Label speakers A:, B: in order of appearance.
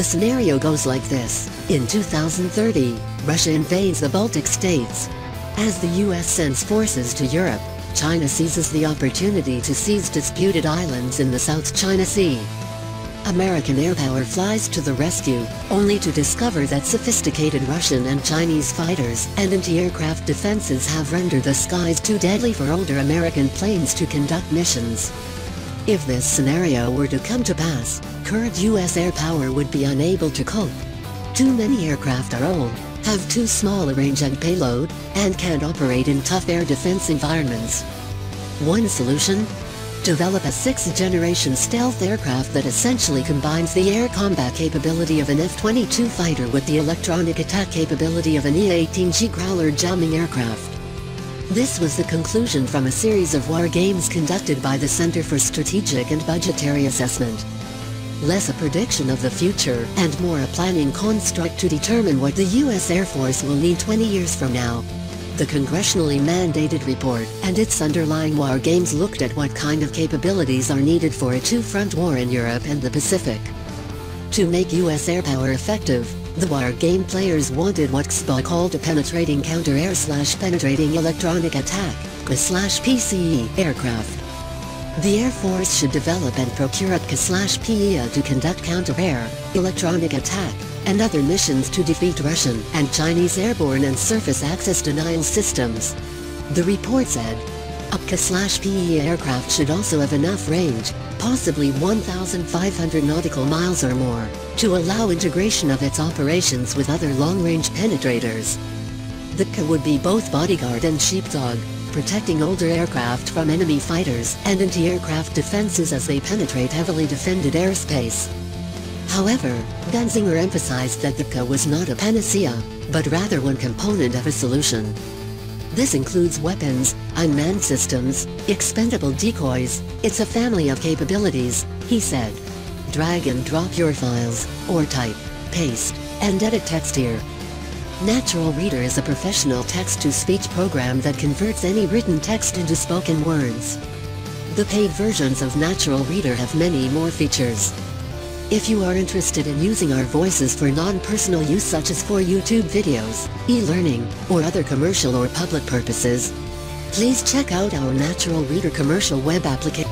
A: The scenario goes like this. In 2030, Russia invades the Baltic states. As the US sends forces to Europe, China seizes the opportunity to seize disputed islands in the South China Sea. American air power flies to the rescue, only to discover that sophisticated Russian and Chinese fighters and anti-aircraft defenses have rendered the skies too deadly for older American planes to conduct missions. If this scenario were to come to pass, current US air power would be unable to cope. Too many aircraft are old, have too small a range and payload, and can't operate in tough air defense environments. One solution? Develop a 6th-generation stealth aircraft that essentially combines the air combat capability of an F-22 fighter with the electronic attack capability of an E-18G Growler jamming aircraft. This was the conclusion from a series of war games conducted by the Center for Strategic and Budgetary Assessment. Less a prediction of the future and more a planning construct to determine what the US Air Force will need 20 years from now. The congressionally mandated report and its underlying war games looked at what kind of capabilities are needed for a two-front war in Europe and the Pacific. To make US air power effective, the war game players wanted what XBA called a penetrating counter-air/penetrating electronic attack (PCE) aircraft. The Air Force should develop and procure a PEA to conduct counter-air, electronic attack, and other missions to defeat Russian and Chinese airborne and surface access denial systems. The report said, a PEA aircraft should also have enough range, possibly 1,500 nautical miles or more, to allow integration of its operations with other long-range penetrators. The PEA would be both bodyguard and sheepdog, protecting older aircraft from enemy fighters and anti-aircraft defenses as they penetrate heavily defended airspace. However, Benzinger emphasized that the PEA was not a panacea, but rather one component of a solution. This includes weapons, unmanned systems, expendable decoys. It's a family of capabilities, he said. Drag and drop your files, or type, paste, and edit text here. Natural Reader is a professional text-to-speech program that converts any written text into spoken words. The paid versions of Natural Reader have many more features. If you are interested in using our voices for non-personal use such as for YouTube videos, e-learning, or other commercial or public purposes, please check out our Natural Reader commercial web application.